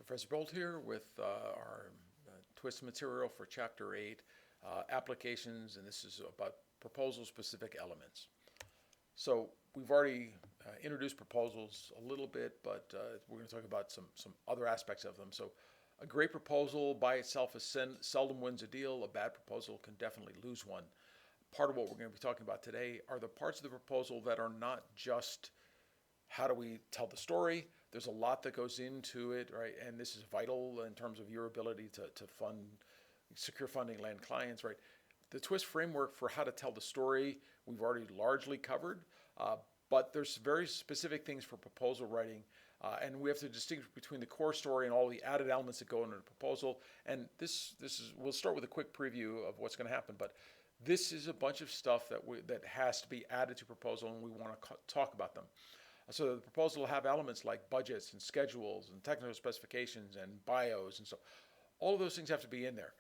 Professor Bolt here with our TWIST material for Chapter 8, applications, and this is about proposal-specific elements. So we've already introduced proposals a little bit, but we're going to talk about some other aspects of them. So a great proposal by itself seldom wins a deal. A bad proposal can definitely lose one. Part of what we're going to be talking about today are the parts of the proposal that are not just how do we tell the story. There's a lot that goes into it, right? And this is vital in terms of your ability to secure funding, land clients, right? The TWIST framework for how to tell the story, we've already largely covered, but there's very specific things for proposal writing, and we have to distinguish between the core story and all the added elements that go into the proposal. And we'll start with a quick preview of what's going to happen, but this is a bunch of stuff that has to be added to proposal, and we want to talk about them. So the proposal will have elements like budgets and schedules and technical specifications and bios, and so all of those things have to be in there.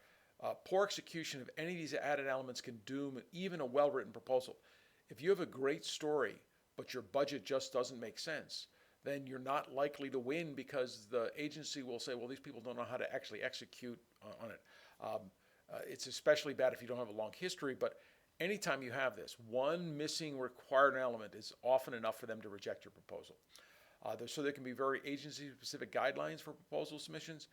Poor execution of any of these added elements can doom even a well-written proposal. If you have a great story, but your budget just doesn't make sense, then you're not likely to win because the agency will say, well, these people don't know how to actually execute on it. It's especially bad if you don't have a long history, but anytime you have this, one missing required element is often enough for them to reject your proposal. So there can be very agency-specific guidelines for proposal submissions.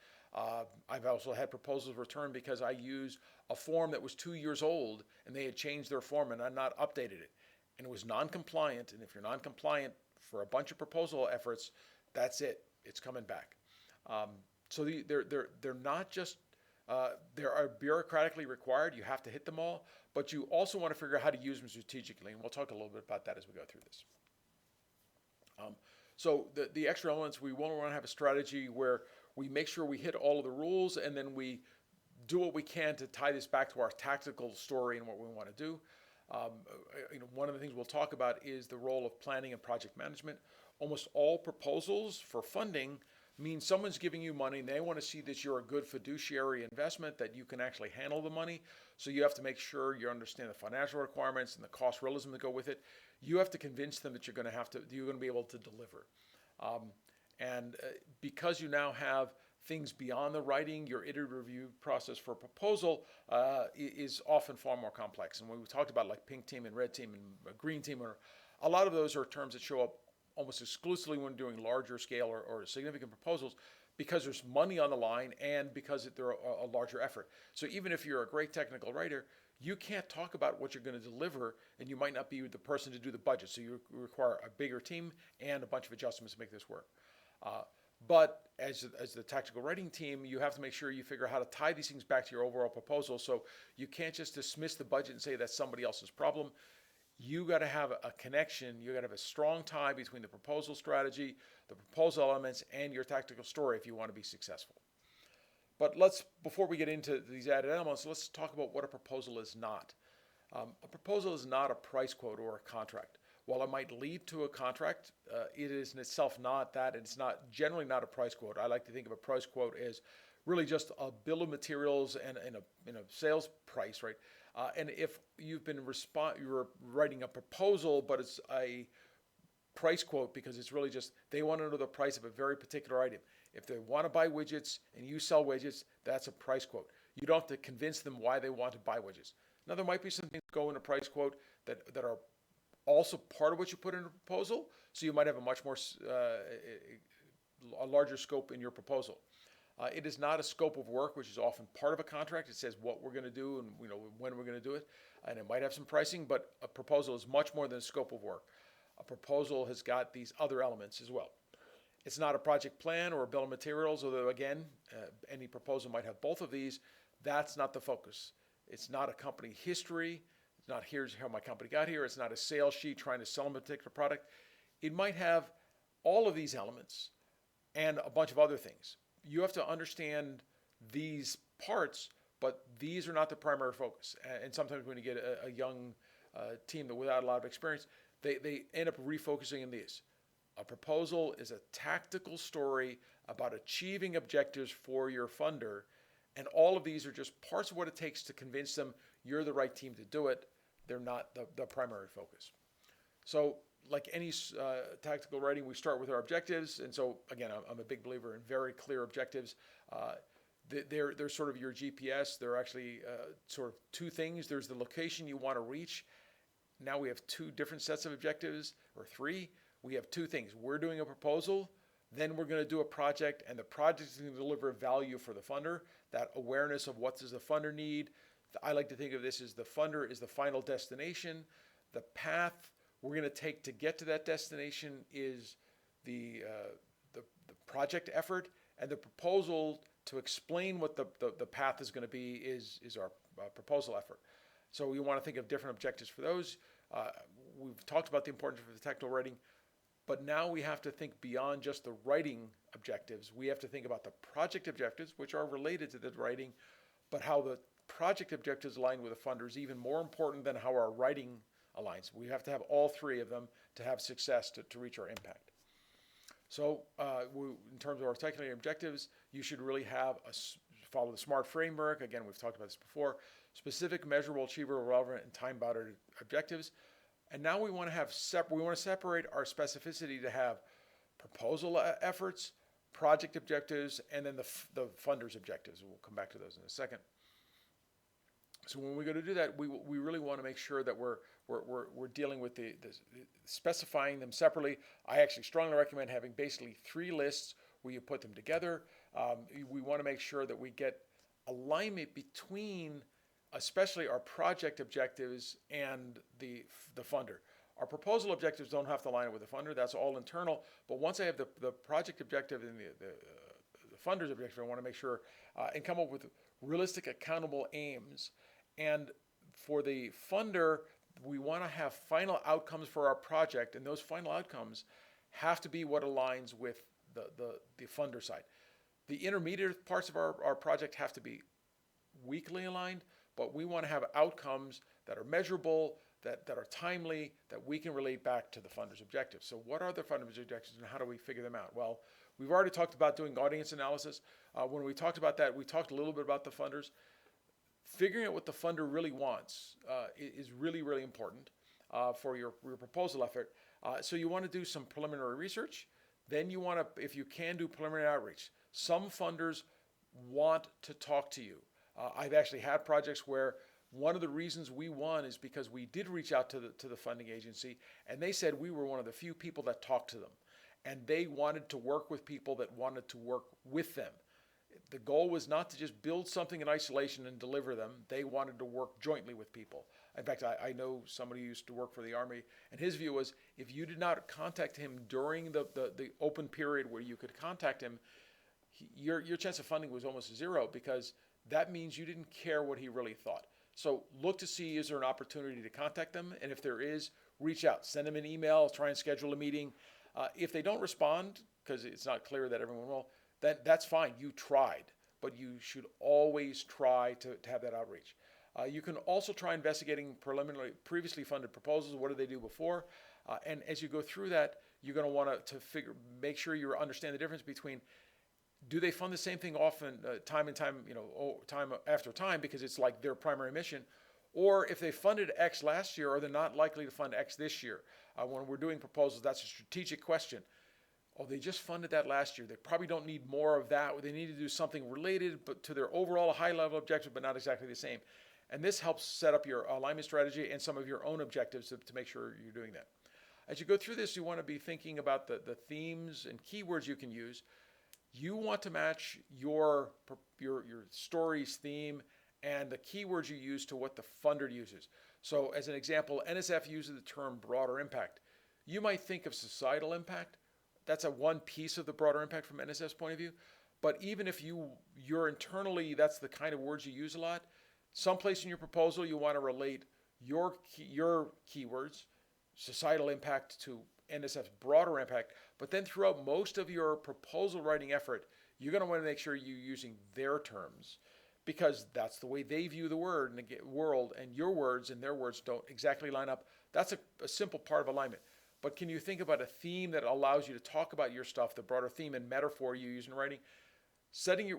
I've also had proposals returned because I used a form that was 2 years old and they had changed their form and I'd not updated it. And it was non-compliant, and if you're non-compliant for a bunch of proposal efforts, that's it. It's coming back. So they're not just, they are bureaucratically required. You have to hit them all, but you also want to figure out how to use them strategically, and we'll talk a little bit about that as we go through this. So the extra elements, we want to have a strategy where we make sure we hit all of the rules, and then we do what we can to tie this back to our tactical story and what we want to do. One of the things we'll talk about is the role of planning and project management. Almost all proposals for funding mean someone's giving you money and they want to see that you're a good fiduciary investment, that you can actually handle the money. So you have to make sure you understand the financial requirements and the cost realism that go with it. You have to convince them that you're going to be able to deliver. Because you now have things beyond the writing, your iterative review process for a proposal is often far more complex. And when we talked about like pink team and red team and green team, a lot of those are terms that show up almost exclusively when doing larger scale or significant proposals, because there's money on the line and because they're a larger effort. So even if you're a great technical writer, you can't talk about what you're going to deliver, and you might not be the person to do the budget. So you require a bigger team and a bunch of adjustments to make this work. But as the tactical writing team, you have to make sure you figure out how to tie these things back to your overall proposal. So you can't just dismiss the budget and say that's somebody else's problem. You got to have a connection. You got to have a strong tie between the proposal strategy, the proposal elements, and your tactical story if you want to be successful. But before we get into these added elements, let's talk about what a proposal is not. A proposal is not a price quote or a contract. While it might lead to a contract, it is in itself not that, and it's generally not a price quote. I like to think of a price quote as really just a bill of materials and a sales price, right? And if you've been you're writing a proposal, but it's a price quote because it's really just they want to know the price of a very particular item. If they want to buy widgets and you sell widgets, that's a price quote. You don't have to convince them why they want to buy widgets. Now, there might be some things that go in a price quote that are also part of what you put in a proposal, so you might have a much more a larger scope in your proposal. It is not a scope of work, which is often part of a contract. It says what we're going to do and when we're going to do it, and it might have some pricing, but a proposal is much more than a scope of work. A proposal has got these other elements as well. It's not a project plan or a bill of materials, although again, any proposal might have both of these. That's not the focus. It's not a company history. It's not here's how my company got here. It's not a sales sheet trying to sell a particular product. It might have all of these elements and a bunch of other things. You have to understand these parts, but these are not the primary focus. And sometimes when you get a young team that without a lot of experience, they end up refocusing on these. A proposal is a tactical story about achieving objectives for your funder, and all of these are just parts of what it takes to convince them you're the right team to do it. They're not the primary focus. So like any tactical writing, we start with our objectives. And so, again, I'm a big believer in very clear objectives. They're sort of your GPS. They're actually sort of two things. There's the location you want to reach. Now we have two different sets of objectives, or three. We have two things. We're doing a proposal, then we're going to do a project, and the project is going to deliver value for the funder. That awareness of what does the funder need. I like to think of this as the funder is the final destination. The path we're going to take to get to that destination is the project effort, and the proposal to explain what the path is going to be is our proposal effort. So we want to think of different objectives for those. We've talked about the importance of the technical writing, but now we have to think beyond just the writing objectives. We have to think about the project objectives, which are related to the writing, but how the project objectives align with the funder is even more important than how our writing aligns. We have to have all three of them to have success to reach our impact. So in terms of our technical objectives, you should really have follow the SMART framework. Again, we've talked about this before. Specific, measurable, achievable, relevant, and time-bounded objectives. And now we want to separate our specificity to have proposal efforts, project objectives, and then the funder's objectives. We'll come back to those in a second. So when we go to do that, we really want to make sure that we're dealing with the specifying them separately. I actually strongly recommend having basically three lists where you put them together. We want to make sure that we get alignment between especially our project objectives and the funder. Our proposal objectives don't have to line up with the funder. That's all internal. But once I have the project objective and the funder's objective, I want to make sure and come up with realistic, accountable aims. And for the funder, we want to have final outcomes for our project, and those final outcomes have to be what aligns with the funder side. The intermediate parts of our project have to be weakly aligned, but we want to have outcomes that are measurable, that are timely, that we can relate back to the funder's objectives. So what are the funder's objectives and how do we figure them out? Well, we've already talked about doing audience analysis. When we talked about that, we talked a little bit about the funders. Figuring out what the funder really wants is really, really important for your proposal effort. So you want to do some preliminary research. Then you want to, if you can, do preliminary outreach. Some funders want to talk to you. I've actually had projects where one of the reasons we won is because we did reach out to the funding agency, and they said we were one of the few people that talked to them. And they wanted to work with people that wanted to work with them. The goal was not to just build something in isolation and deliver them. They wanted to work jointly with people. In fact, I know somebody who used to work for the Army, and his view was if you did not contact him during the open period where you could contact him, your chance of funding was almost zero, because that means you didn't care what he really thought. So look to see, is there an opportunity to contact them? And if there is, reach out. Send them an email, try and schedule a meeting. If they don't respond, because it's not clear that everyone will, that's fine. You tried, but you should always try to have that outreach. You can also try investigating previously funded proposals. What did they do before? And as you go through that, you're going to want to make sure you understand the difference between, do they fund the same thing often, time after time, because it's like their primary mission, or if they funded X last year, are they not likely to fund X this year? When we're doing proposals, that's a strategic question. Oh, they just funded that last year. They probably don't need more of that. They need to do something related, but to their overall high-level objective, but not exactly the same. And this helps set up your alignment strategy and some of your own objectives to make sure you're doing that. As you go through this, you want to be thinking about the themes and keywords you can use. You want to match your story's theme and the keywords you use to what the funder uses. So as an example, NSF uses the term broader impact. You might think of societal impact. That's one piece of the broader impact from NSF's point of view. But even if you're internally, that's the kind of words you use a lot, someplace in your proposal you want to relate your keywords, societal impact, to NSF's broader impact. But then throughout most of your proposal writing effort, you're going to want to make sure you're using their terms, because that's the way they view the world, and your words and their words don't exactly line up. That's a simple part of alignment. But can you think about a theme that allows you to talk about your stuff, the broader theme and metaphor you use in writing?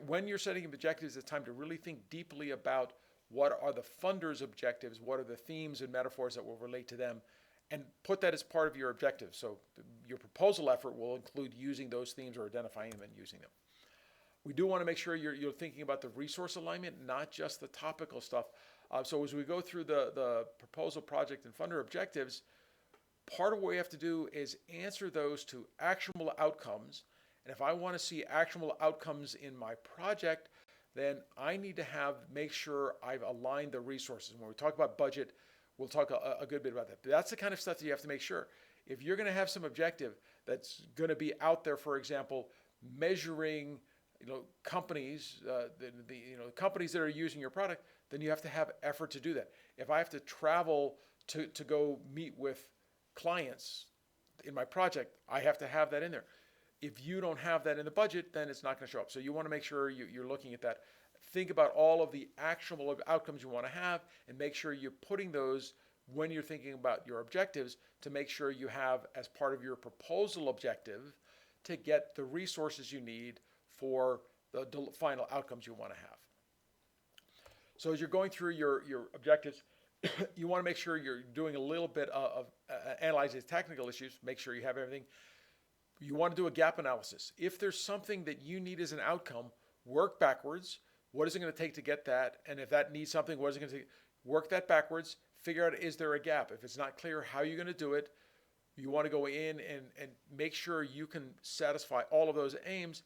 When you're setting objectives, it's time to really think deeply about what are the funder's objectives, what are the themes and metaphors that will relate to them, and put that as part of your objective. So your proposal effort will include using those themes or identifying them and using them. We do want to make sure you're thinking about the resource alignment, not just the topical stuff. So as we go through the proposal, project, and funder objectives, part of what we have to do is answer those to actionable outcomes. And if I want to see actionable outcomes in my project, then I need to make sure I've aligned the resources. When we talk about budget, we'll talk a good bit about that. But that's the kind of stuff that you have to make sure. If you're going to have some objective that's going to be out there, for example, measuring companies, companies that are using your product, then you have to have effort to do that. If I have to travel to go meet with clients in my project, I have to have that in there. If you don't have that in the budget, then it's not going to show up. So you want to make sure you're looking at that. Think about all of the actionable outcomes you want to have and make sure you're putting those when you're thinking about your objectives to make sure you have as part of your proposal objective to get the resources you need for the final outcomes you want to have. So as you're going through your objectives, you want to make sure you're doing a little bit of analyzing technical issues, make sure you have everything. You want to do a gap analysis. If there's something that you need as an outcome, work backwards. What is it going to take to get that? And if that needs something, what is it going to take? Work that backwards. Figure out, is there a gap? If it's not clear how you're going to do it, you want to go in and make sure you can satisfy all of those aims.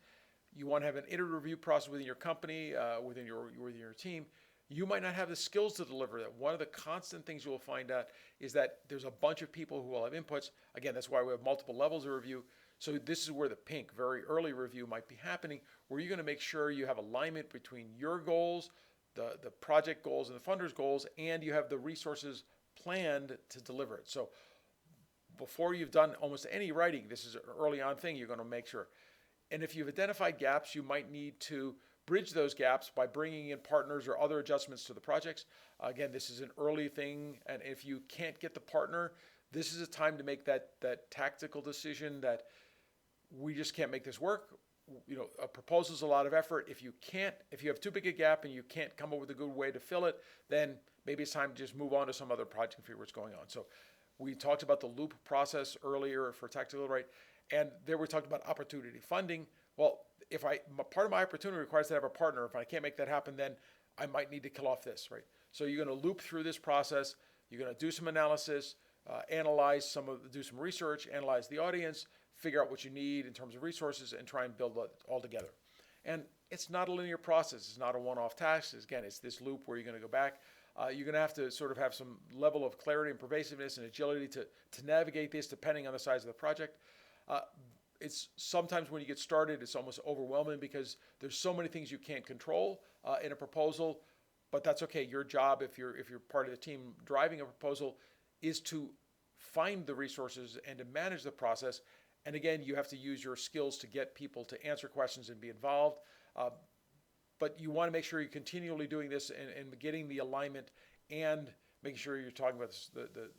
You want to have an iterative review process within your company, within your team. You might not have the skills to deliver that. One of the constant things you will find out is that there's a bunch of people who will have inputs. Again, that's why we have multiple levels of review. So this is where the pink, very early review might be happening, where you're going to make sure you have alignment between your goals, the project goals and the funder's goals, and you have the resources planned to deliver it. So before you've done almost any writing, this is an early on thing, you're going to make sure. And if you've identified gaps, you might need to bridge those gaps by bringing in partners or other adjustments to the projects. Again, this is an early thing, and if you can't get the partner, this is a time to make that tactical decision that we just can't make this work. A proposal is a lot of effort. If you have too big a gap and you can't come up with a good way to fill it, then maybe it's time to just move on to some other project and figure what's going on. So we talked about the loop process earlier for tactical, right? And there we talked about opportunity funding. Well, if part of my opportunity requires to have a partner, if I can't make that happen, then I might need to kill off this, right? So you're going to loop through this process. You're going to do some analysis, do some research, analyze the audience, figure out what you need in terms of resources, and try and build it all together. And it's not a linear process. It's not a one-off task. Again, it's this loop where you're going to go back. You're going to have to sort of have some level of clarity and pervasiveness and agility to navigate this depending on the size of the project. It's sometimes when you get started, it's almost overwhelming because there's so many things you can't control in a proposal, but that's okay. Your job, if you're part of the team driving a proposal, is to find the resources and to manage the process. And again, you have to use your skills to get people to answer questions and be involved. But you want to make sure you're continually doing this and getting the alignment and making sure you're talking about the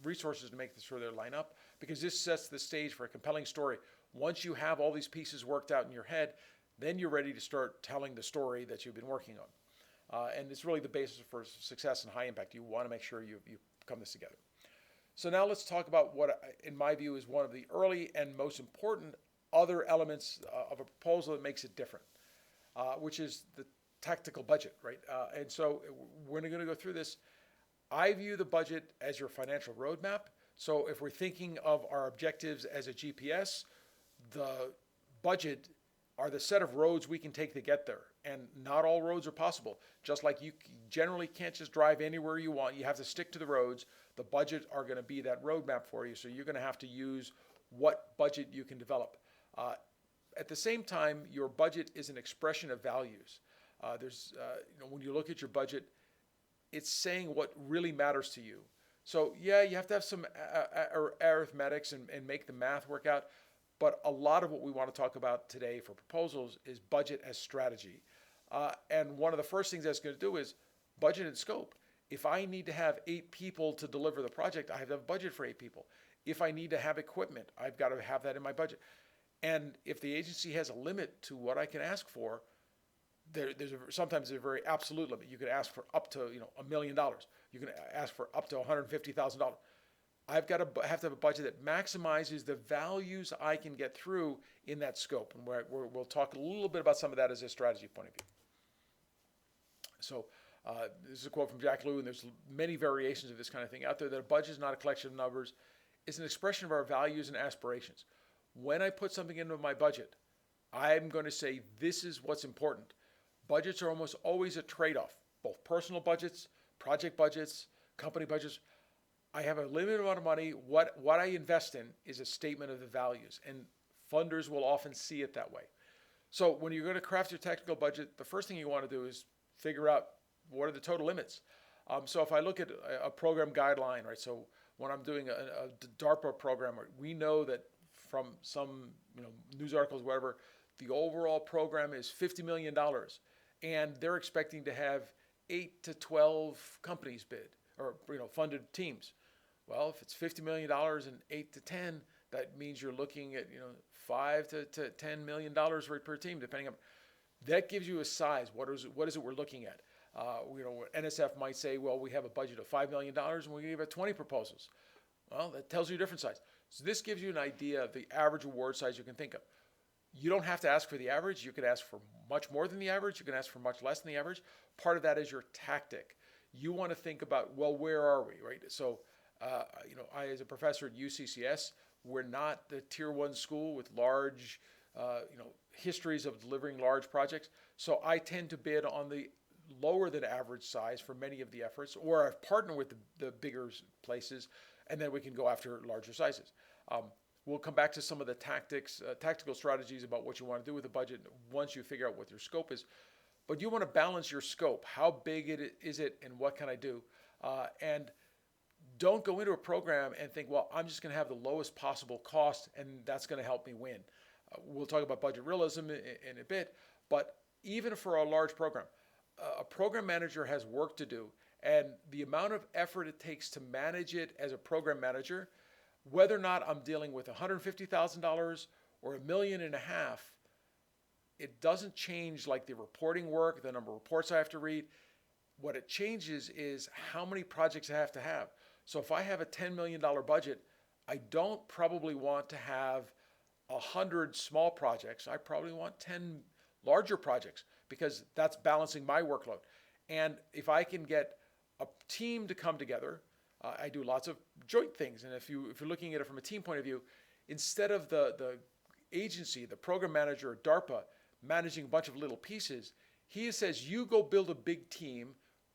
resources to make sure they line up, because this sets the stage for a compelling story. Once you have all these pieces worked out in your head, then you're ready to start telling the story that you've been working on. And it's really the basis for success and high impact. You want to make sure you come this together. So now let's talk about what, in my view, is one of the early and most important other elements of a proposal that makes it different, which is the tactical budget, right? And so we're going to go through this. I view the budget as your financial roadmap. So if we're thinking of our objectives as a GPS, the budget are the set of roads we can take to get there. And not all roads are possible. Just like you generally can't just drive anywhere you want. You have to stick to the roads. The budget are going to be that roadmap for you. So you're going to have to use what budget you can develop. At the same time, your budget is an expression of values. When you look at your budget, it's saying what really matters to you. So yeah, you have to have some arithmetics and make the math work out. But a lot of what we want to talk about today for proposals is budget as strategy. And one of the first things that's going to do is budget and scope. If I need to have 8 people to deliver the project, I have a budget for 8 people. If I need to have equipment, I've got to have that in my budget. And if the agency has a limit to what I can ask for, sometimes there's a very absolute limit. You can ask for up to $1 million. You can ask for up to $150,000. I've got to have to have a budget that maximizes the values I can get through in that scope. And we'll talk a little bit about some of that as a strategy point of view. So this is a quote from Jack Lew, and there's many variations of this kind of thing out there, that a budget is not a collection of numbers. It's an expression of our values and aspirations. When I put something into my budget, I'm going to say this is what's important. Budgets are almost always a trade-off, both personal budgets, project budgets, company budgets. I have a limited amount of money. What I invest in is a statement of the values, and funders will often see it that way. So when you're going to craft your technical budget, the first thing you want to do is figure out what are the total limits. So if I look at a program guideline, right? So when I'm doing a DARPA program, we know that from some news articles, whatever, the overall program is $50 million, and they're expecting to have 8 to 12 companies bid or funded teams. Well, if it's $50 million and 8 to 10, that means you're looking at $5 to $10 million per team, depending on. That gives you a size. What is it we're looking at? NSF might say, well, we have a budget of $5 million and we give it 20 proposals. Well, that tells you a different size. So this gives you an idea of the average award size you can think of. You don't have to ask for the average. You could ask for much more than the average. You can ask for much less than the average. Part of that is your tactic. You want to think about, well, where are we, right? So, I, as a professor at UCCS, we're not the tier 1 school with large, histories of delivering large projects. So I tend to bid on the lower than average size for many of the efforts, or I've partnered with the bigger places, and then we can go after larger sizes. We'll come back to some of the tactical strategies about what you want to do with the budget once you figure out what your scope is. But you want to balance your scope. How big is it, and what can I do? And don't go into a program and think, well, I'm just going to have the lowest possible cost, and that's going to help me win. We'll talk about budget realism in a bit, but even for a large program, a program manager has work to do, and the amount of effort it takes to manage it as a program manager, whether or not I'm dealing with $150,000 or $1.5 million, it doesn't change like the reporting work, the number of reports I have to read. What it changes is how many projects I have to have. So if I have a $10 million budget, I don't probably want to have 100 small projects. I probably want 10 larger projects because that's balancing my workload. And if I can get a team to come together, I do lots of joint things. And if you're looking at it from a team point of view, instead of the agency, the program manager at DARPA, managing a bunch of little pieces, he says, you go build a big team,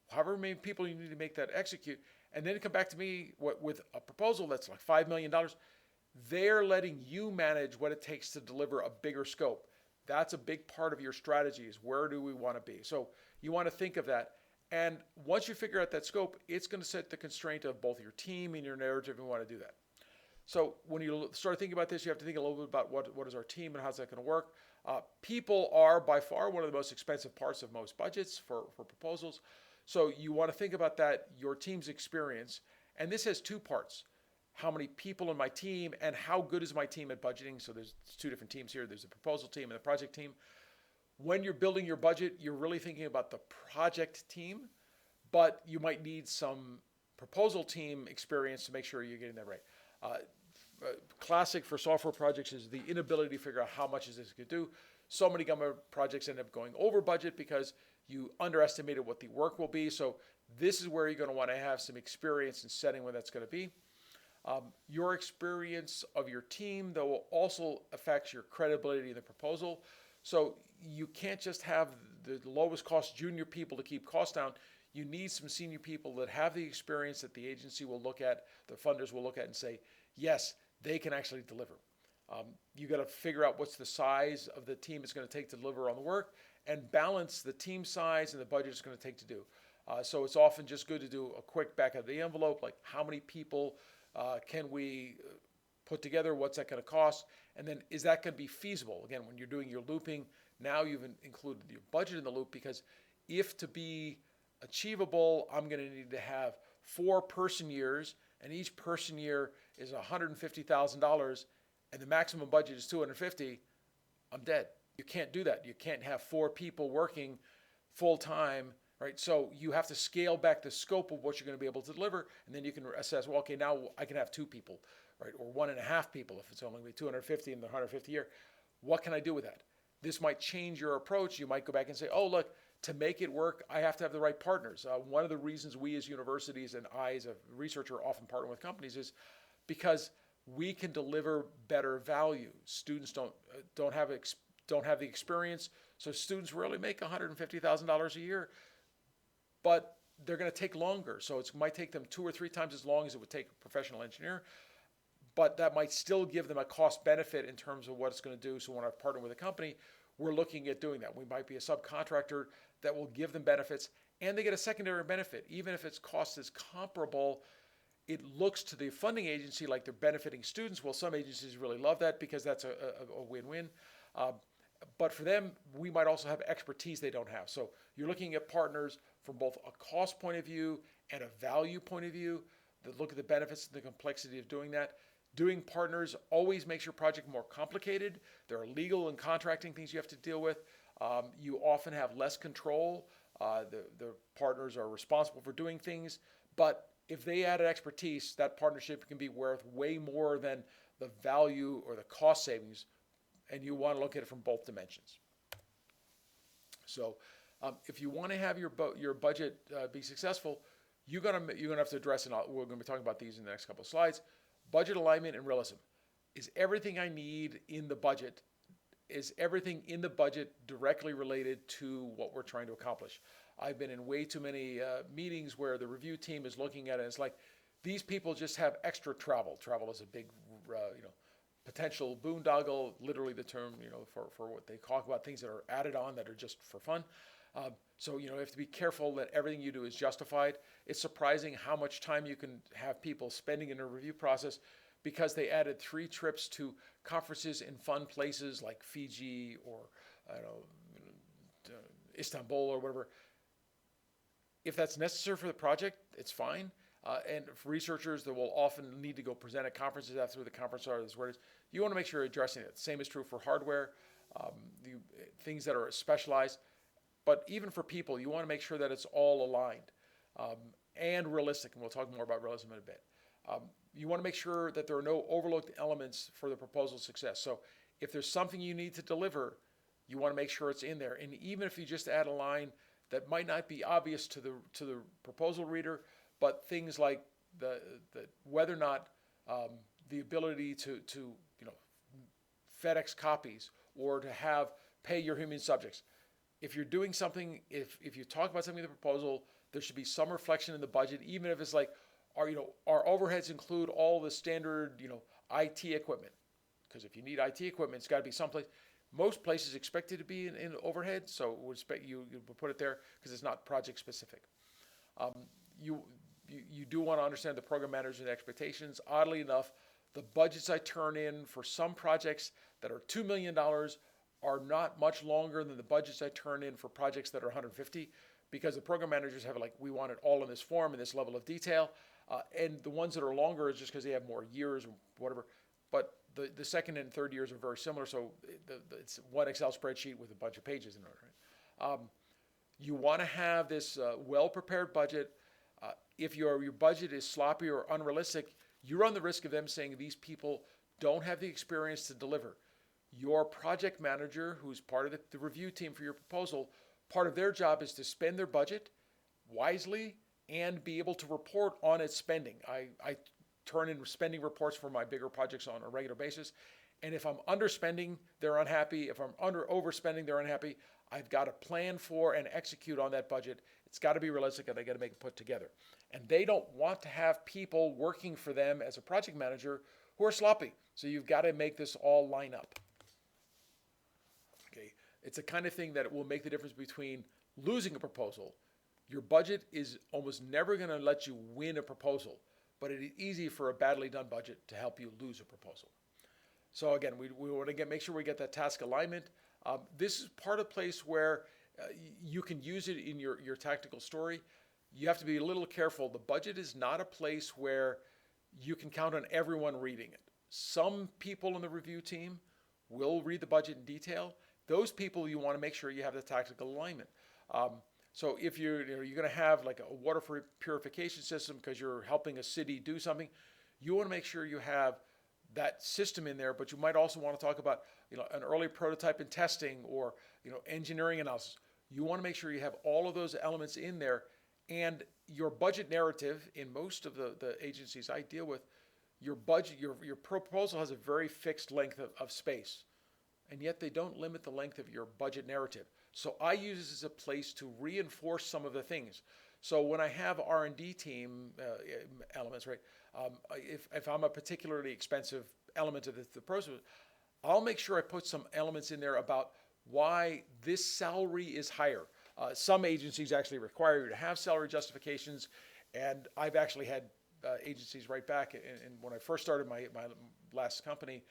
however many people you need to make that execute, and then come back to me with a proposal that's like $5 million. They're letting you manage what it takes to deliver a bigger scope. That's a big part of your strategy, is where do we want to be? So you want to think of that. And once you figure out that scope, it's going to set the constraint of both your team and your narrative, and you want to do that. So when you start thinking about this, you have to think a little bit about what is our team and how's that going to work. People are by far one of the most expensive parts of most budgets for proposals. So you want to think about that, your team's experience. And this has two parts. How many people in my team, and how good is my team at budgeting? So there's two different teams here. There's the proposal team and the project team. When you're building your budget, you're really thinking about the project team, but you might need some proposal team experience to make sure you're getting that right. Classic for software projects is the inability to figure out how much is this going to do. So many government projects end up going over budget because you underestimated what the work will be. So this is where you're going to want to have some experience in setting when that's going to be. Your experience of your team, though, also affects your credibility in the proposal. So you can't just have the lowest cost junior people to keep costs down. You need some senior people that have the experience that the agency will look at, the funders will look at and say, yes, they can actually deliver. You got to figure out what's the size of the team it's going to take to deliver on the work, and balance the team size and the budget it's going to take to do. So it's often just good to do a quick back of the envelope, like how many people can we put together, what's that going to cost, and then is that going to be feasible? Again, when you're doing your looping, now you've included your budget in the loop, because if to be achievable, I'm going to need to have 4 person years, and each person year is $150,000, and the maximum budget is $250, I'm dead. You can't do that. You can't have 4 people working full time right? So you have to scale back the scope of what you're going to be able to deliver, and then you can assess, well, okay, now I can have 2 people, right? Or 1.5 people if it's only going to be 250 in the 150 year. What can I do with that? This might change your approach. You might go back and say, oh, look, to make it work, I have to have the right partners. One of the reasons we as universities and I as a researcher often partner with companies is because we can deliver better value. Students don't have the experience, so students really make $150,000 a year, but they're going to take longer. So it might take them 2 or 3 times as long as it would take a professional engineer, but that might still give them a cost benefit in terms of what it's going to do. So when I partner with a company, we're looking at doing that. We might be a subcontractor that will give them benefits, and they get a secondary benefit. Even if its cost is comparable, it looks to the funding agency like they're benefiting students. Well, some agencies really love that because that's a win-win. But for them, we might also have expertise they don't have. So you're looking at partners from both a cost point of view and a value point of view that look at the benefits and the complexity of doing that. Doing partners always makes your project more complicated. There are legal and contracting things you have to deal with. You often have less control. The partners are responsible for doing things, but if they added expertise, that partnership can be worth way more than the value or the cost savings, and you want to look at it from both dimensions. So if you want to have your budget be successful, you're gonna have to address, and we're going to be talking about these in the next couple of slides, budget alignment and realism. Is everything I need in the budget, is everything in the budget directly related to what we're trying to accomplish? I've been in way too many meetings where the review team is looking at it, and it's like, these people just have extra travel. Travel is a big, potential boondoggle, literally the term, for what they talk about, things that are added on that are just for fun. So, you have to be careful that everything you do is justified. It's surprising how much time you can have people spending in a review process because they added 3 trips to conferences in fun places like Fiji or, Istanbul or whatever. If that's necessary for the project, it's fine. And for researchers that will often need to go present at conferences after the conference is where it is, you want to make sure you're addressing it. The same is true for hardware, things that are specialized. But even for people, you want to make sure that it's all aligned and realistic. And we'll talk more about realism in a bit. You want to make sure that there are no overlooked elements for the proposal's success. So if there's something you need to deliver, you want to make sure it's in there. And even if you just add a line that might not be obvious to the proposal reader, but things like the whether or not the ability to FedEx copies or to pay your human subjects. If you're doing something, if you talk about something in the proposal, there should be some reflection in the budget, even if it's like, our overheads include all the standard, IT equipment. Because if you need IT equipment, it's got to be someplace. Most places expect it to be in overhead, so we expect you put it there because it's not project specific. You do want to understand the program manager's expectations. Oddly enough, the budgets I turn in for some projects that are $2 million are not much longer than the budgets I turn in for projects that are 150, because the program managers have we want it all in this form and this level of detail. And the ones that are longer is just because they have more years or whatever. But the second and third years are very similar, so it's one Excel spreadsheet with a bunch of pages in it. Right? You want to have this well-prepared budget. If your budget is sloppy or unrealistic, you run the risk of them saying these people don't have the experience to deliver. Your project manager, who's part of the review team for your proposal, part of their job is to spend their budget wisely and be able to report on its spending. I turn in spending reports for my bigger projects on a regular basis. And if I'm underspending, they're unhappy. If I'm overspending, they're unhappy. I've got to plan for and execute on that budget. It's got to be realistic, and I got to make it put together. And they don't want to have people working for them as a project manager who are sloppy. So you've got to make this all line up. Okay, it's the kind of thing that will make the difference between losing a proposal. Your budget is almost never going to let you win a proposal, but it is easy for a badly done budget to help you lose a proposal. So again, we want to make sure we get that task alignment. This is part of the place where you can use it in your tactical story. You have to be a little careful. The budget is not a place where you can count on everyone reading it. Some people in the review team will read the budget in detail. Those people, you want to make sure you have the tactical alignment. So if you're going to have like a water purification system because you're helping a city do something, you want to make sure you have that system in there. But you might also want to talk about an early prototype and testing, or engineering analysis. You want to make sure you have all of those elements in there. And your budget narrative, in most of the agencies I deal with, your budget, your proposal has a very fixed length of space, and yet they don't limit the length of your budget narrative. So I use this as a place to reinforce some of the things. So when I have R&D team elements, right? If I'm a particularly expensive element of the process, I'll make sure I put some elements in there about why this salary is higher. Some agencies actually require you to have salary justifications, and I've actually had agencies write back. And when I first started my last company,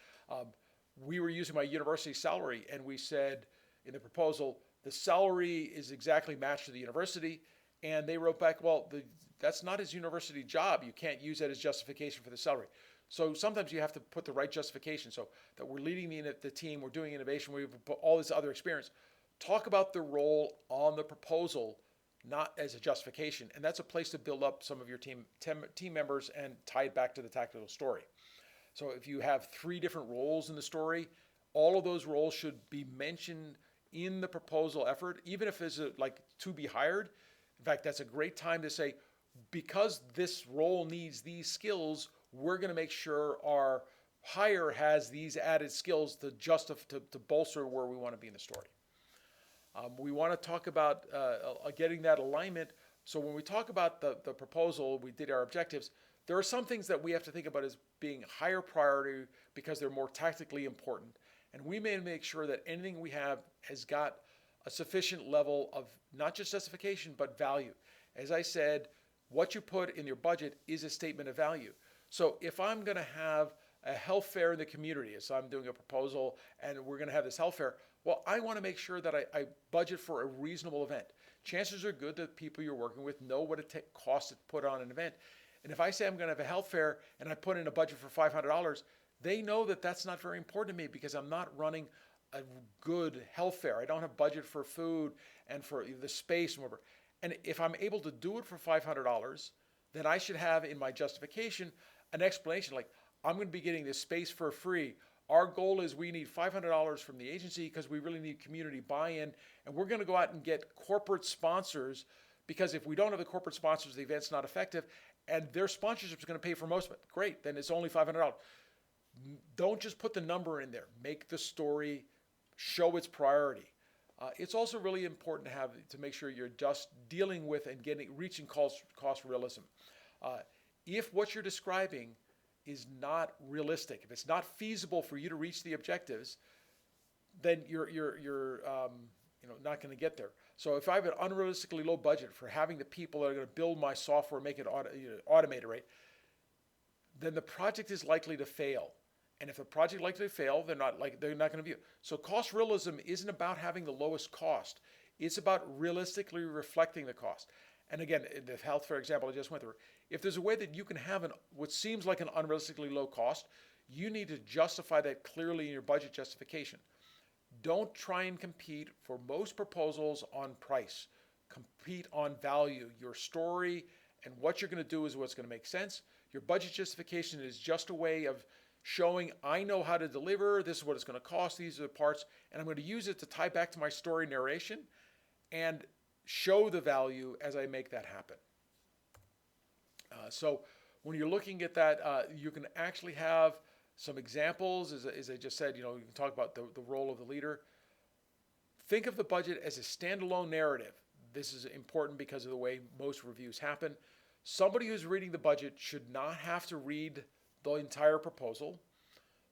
we were using my university salary, and we said in the proposal, the salary is exactly matched to the university. And they wrote back, well, that's not his university job. You can't use that as justification for the salary. So sometimes you have to put the right justification. So that we're leading the team, we're doing innovation, we put all this other experience. Talk about the role on the proposal, not as a justification. And that's a place to build up some of your team members and tie it back to the tactical story. So if you have 3 different roles in the story, all of those roles should be mentioned in the proposal effort, even if it's like to be hired. In fact, that's a great time to say, because this role needs these skills, we're going to make sure our hire has these added skills to bolster where we want to be in the story. We want to talk about getting that alignment. So when we talk about the proposal, we did our objectives. There are some things that we have to think about as being higher priority because they're more tactically important. And we may make sure that anything we have has got a sufficient level of not just justification, but value. As I said, what you put in your budget is a statement of value. So if I'm going to have a health fair in the community, as I'm doing a proposal and we're going to have this health fair, well, I want to make sure that I budget for a reasonable event. Chances are good that people you're working with know what it costs to put on an event. And if I say I'm going to have a health fair and I put in a budget for $500, they know that that's not very important to me because I'm not running a good health fair. I don't have budget for food and for the space and whatever. And if I'm able to do it for $500, then I should have in my justification an explanation like, I'm going to be getting this space for free. Our goal is we need $500 from the agency because we really need community buy-in, and we're going to go out and get corporate sponsors because if we don't have the corporate sponsors, the event's not effective, and their sponsorship is going to pay for most of it. Great, then it's only $500. Don't just put the number in there. Make the story show its priority. It's also really important to make sure you're just dealing with and reaching cost realism. If what you're describing is not realistic, if it's not feasible for you to reach the objectives, then you're not going to get there. So if I have an unrealistically low budget for having the people that are going to build my software, make it automated, right, then the project is likely to fail. And if a project is likely to fail, they're not going to view it. So cost realism isn't about having the lowest cost. It's about realistically reflecting the cost. And again, in the health fair example I just went through, if there's a way that you can have what seems like an unrealistically low cost, you need to justify that clearly in your budget justification. Don't try and compete for most proposals on price. Compete on value. Your story and what you're going to do is what's going to make sense. Your budget justification is just a way of showing I know how to deliver, this is what it's going to cost, these are the parts, and I'm going to use it to tie back to my story narration and show the value as I make that happen. So when you're looking at that, you can actually have some examples, as I just said, you can talk about the role of the leader. Think of the budget as a standalone narrative. This is important because of the way most reviews happen. Somebody who's reading the budget should not have to read the entire proposal.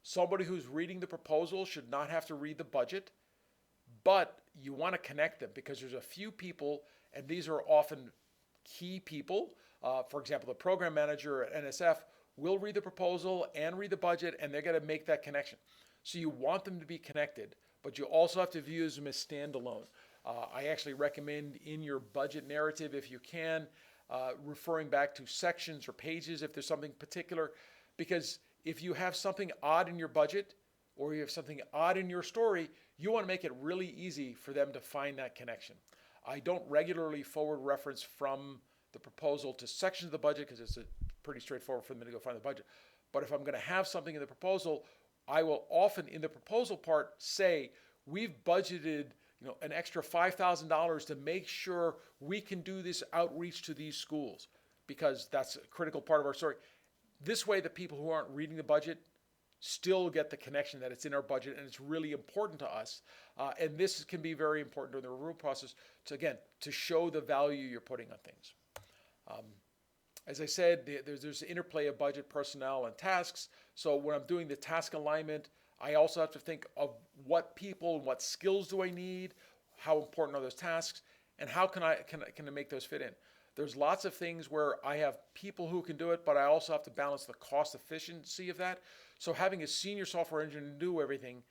Somebody who's reading the proposal should not have to read the budget, but you want to connect them because there's a few people, and these are often key people. For example, the program manager at NSF will read the proposal and read the budget, and they're going to make that connection. So you want them to be connected, but you also have to view them as standalone. I actually recommend in your budget narrative, if you can, referring back to sections or pages if there's something particular, because if you have something odd in your budget or you have something odd in your story, you want to make it really easy for them to find that connection. I don't regularly forward reference from the proposal to sections of the budget because it's pretty straightforward for me to go find the budget. But if I'm going to have something in the proposal, I will often in the proposal part say, we've budgeted an extra $5,000 to make sure we can do this outreach to these schools, because that's a critical part of our story. This way, the people who aren't reading the budget still get the connection that it's in our budget and it's really important to us. And this can be very important during the review process to show the value you're putting on things. As I said, there's interplay of budget, personnel, and tasks. So when I'm doing the task alignment, I also have to think of what people and what skills do I need, how important are those tasks, and how can I make those fit in. There's lots of things where I have people who can do it, but I also have to balance the cost efficiency of that. So having a senior software engineer do everything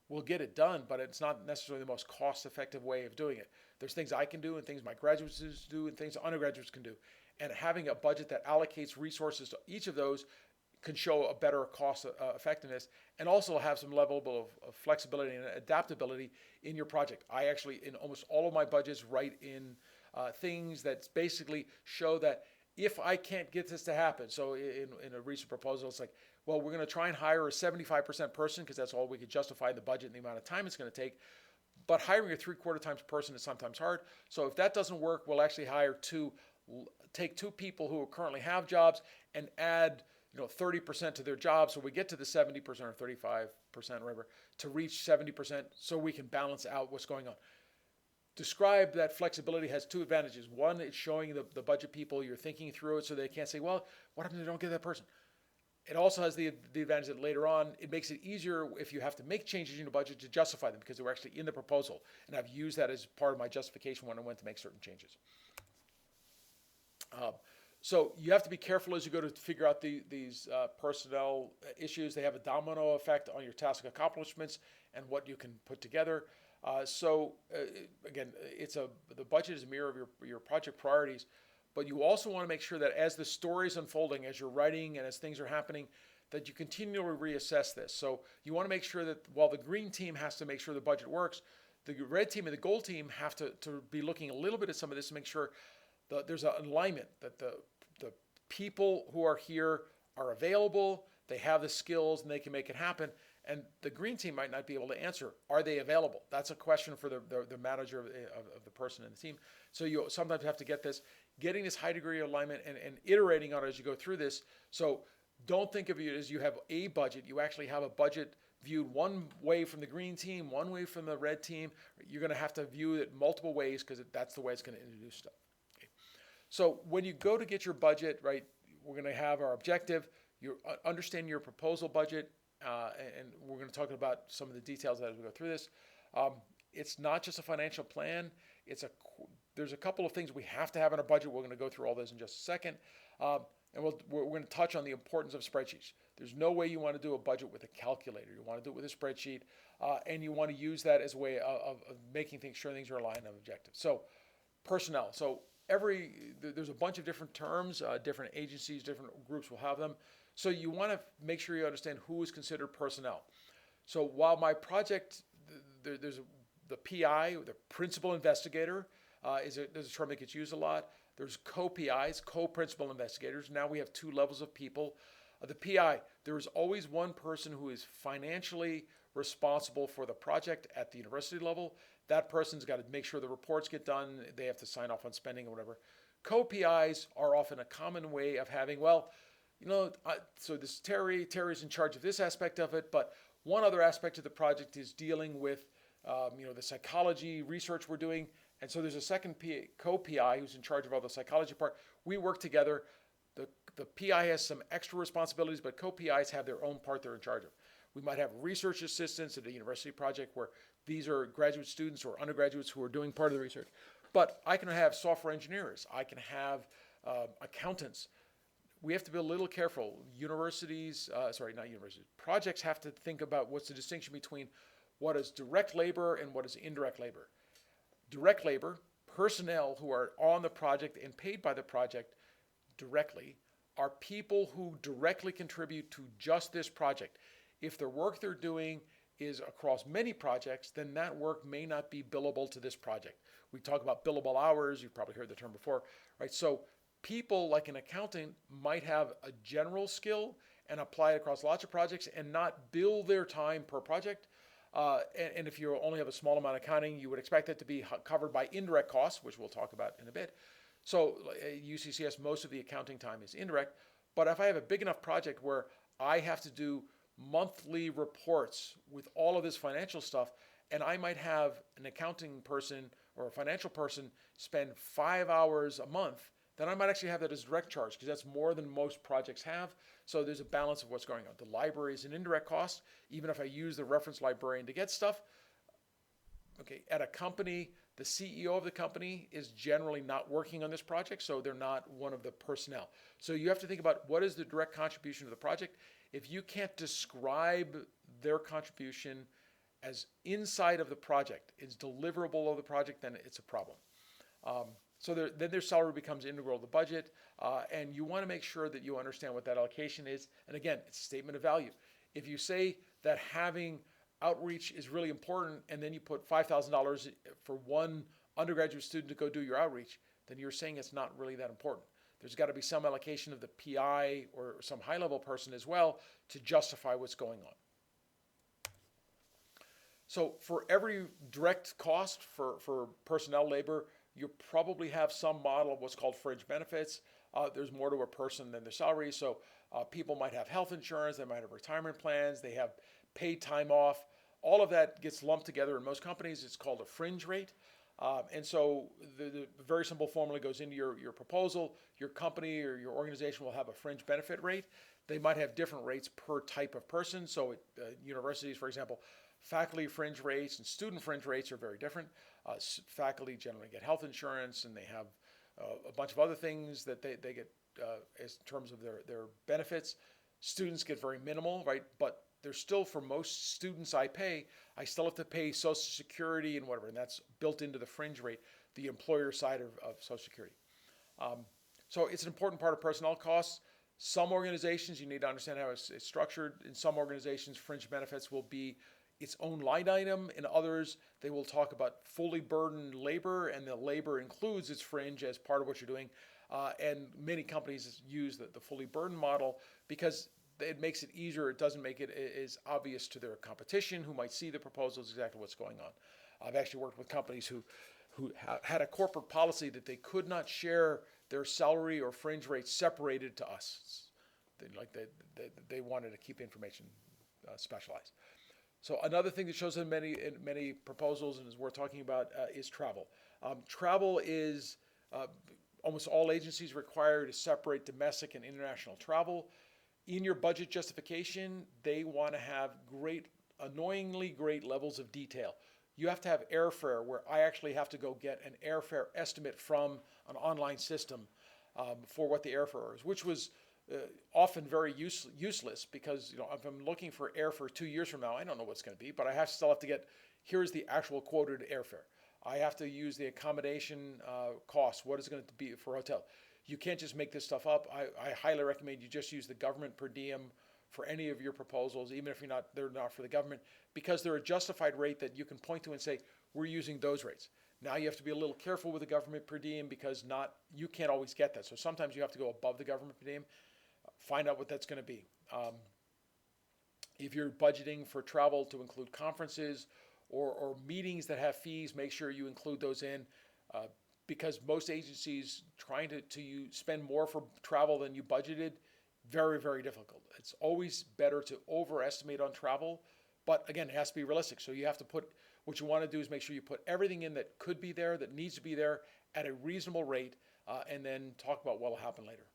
will get it done, but it's not necessarily the most cost-effective way of doing it. There's things I can do and things my graduates do and things undergraduates can do. And having a budget that allocates resources to each of those can show a better cost effectiveness and also have some level of flexibility and adaptability in your project. I actually, in almost all of my budgets, write in things that basically show that if I can't get this to happen, so in a recent proposal, it's like, well, we're going to try and hire a 75% person because that's all we could justify in the budget and the amount of time it's going to take. But hiring a 3/4 times person is sometimes hard. So if that doesn't work, we'll actually take two people who currently have jobs and add 30% to their job, so we get to the 70% or 35% or whatever to reach 70%, so we can balance out what's going on. Describe that flexibility has two advantages. One, it's showing the budget people you're thinking through it, so they can't say, well, what happens if they don't get that person? It also has the advantage that later on, it makes it easier if you have to make changes in your budget to justify them because they were actually in the proposal. And I've used that as part of my justification when I went to make certain changes. So you have to be careful as you go to figure out these personnel issues. They have a domino effect on your task accomplishments and what you can put together. Again, the budget is a mirror of your project priorities, but you also want to make sure that as the story is unfolding, as you're writing and as things are happening, that you continually reassess this. So you want to make sure that while the green team has to make sure the budget works, the red team and the gold team have to be looking a little bit at some of this to make sure there's an alignment, that the people who are here are available, they have the skills, and they can make it happen. And the green team might not be able to answer, are they available? That's a question for the manager of the person in the team. So you sometimes have to getting this high degree of alignment and iterating on it as you go through this. So don't think of it as you have a budget. You actually have a budget viewed one way from the green team, one way from the red team. You're going to have to view it multiple ways because that's the way it's going to introduce stuff. So when you go to get your budget, right, we're going to have our objective. You understand your proposal budget, and we're going to talk about some of the details as we go through this. It's not just a financial plan. There's a couple of things we have to have in our budget. We're going to go through all those in just a second. And we're going to touch on the importance of spreadsheets. There's no way you want to do a budget with a calculator. You want to do it with a spreadsheet, and you want to use that as a way of making sure things are aligned on objectives. So personnel. So there's a bunch of different terms, different agencies, different groups will have them. So you want to make sure you understand who is considered personnel. So while my project, there's the PI, the principal investigator, there's a term that gets used a lot. There's co-PIs, co-principal investigators. Now we have two levels of people. The PI, there is always one person who is financially responsible for the project at the university level. That person's got to make sure the reports get done. They have to sign off on spending or whatever. Co-PIs are often a common way of having, so this Terry's in charge of this aspect of it, but one other aspect of the project is dealing with, the psychology research we're doing. And so there's a second co-PI who's in charge of all the psychology part. We work together. The PI has some extra responsibilities, but co-PIs have their own part they're in charge of. We might have research assistants at a university project where these are graduate students or undergraduates who are doing part of the research. But I can have software engineers. I can have accountants. We have to be a little careful. Projects have to think about what's the distinction between what is direct labor and what is indirect labor. Direct labor, personnel who are on the project and paid by the project directly, are people who directly contribute to just this project. If the work they're doing is across many projects, then that work may not be billable to this project. We talk about billable hours. You've probably heard the term before, right? So people like an accountant might have a general skill and apply it across lots of projects and not bill their time per project. And if you only have a small amount of accounting, you would expect that to be covered by indirect costs, which we'll talk about in a bit. So UCCS, most of the accounting time is indirect. But if I have a big enough project where I have to do monthly reports with all of this financial stuff, and I might have an accounting person or a financial person spend 5 hours a month, then I might actually have that as direct charge because that's more than most projects have. So there's a balance of what's going on. The library is an indirect cost, even if I use the reference librarian to get stuff. Okay, at a company, the CEO of the company is generally not working on this project, so they're not one of the personnel. So you have to think about what is the direct contribution to the project. If you can't describe their contribution as inside of the project, it's deliverable of the project, then it's a problem. Then their salary becomes integral to the budget, and you want to make sure that you understand what that allocation is. And again, it's a statement of value. If you say that having outreach is really important, and then you put $5,000 for one undergraduate student to go do your outreach, then you're saying it's not really that important. There's got to be some allocation of the PI or some high-level person as well to justify what's going on. So for every direct cost for personnel labor, you probably have some model of what's called fringe benefits. There's more to a person than their salary. So people might have health insurance, they might have retirement plans, they have paid time off. All of that gets lumped together in most companies. It's called a fringe rate. And so the very simple formula goes into your proposal. Your company or your organization will have a fringe benefit rate. They might have different rates per type of person. So at universities, for example, faculty fringe rates and student fringe rates are very different. Faculty generally get health insurance, and they have a bunch of other things that they get as terms of their benefits. Students get very minimal, right? But there's still, for most students I still have to pay Social Security and whatever, and that's built into the fringe rate, the employer side of Social Security. So it's an important part of personnel costs. Some organizations, you need to understand how it's structured. In some organizations, fringe benefits will be its own line item. In others, they will talk about fully burdened labor, and the labor includes its fringe as part of what you're doing. And many companies use the fully burdened model because it makes it easier. It doesn't make it as obvious to their competition who might see the proposals exactly what's going on. I've actually worked with companies who had a corporate policy that they could not share their salary or fringe rates separated to us. They wanted to keep information specialized. So another thing that shows in many proposals and is worth talking about is travel. Travel is almost all agencies require to separate domestic and international travel. In your budget justification, they want to have annoyingly great levels of detail. You have to have airfare, where I actually have to go get an airfare estimate from an online system for what the airfare is, which was often very useless because if I'm looking for airfare 2 years from now, I don't know what's going to be, but I still have to get, here's the actual quoted airfare. I have to use the accommodation cost. What is it going to be for a hotel? You can't just make this stuff up. I highly recommend you just use the government per diem for any of your proposals, even if they're not for the government, because they're a justified rate that you can point to and say, we're using those rates. Now you have to be a little careful with the government per diem because you can't always get that. So sometimes you have to go above the government per diem, find out what that's going to be. If you're budgeting for travel to include conferences or meetings that have fees, make sure you include those in. Because most agencies trying to spend more for travel than you budgeted, very, very difficult. It's always better to overestimate on travel, but again, it has to be realistic. So you have to what you want to do is make sure you put everything in that could be there, that needs to be there at a reasonable rate, and then talk about what will happen later.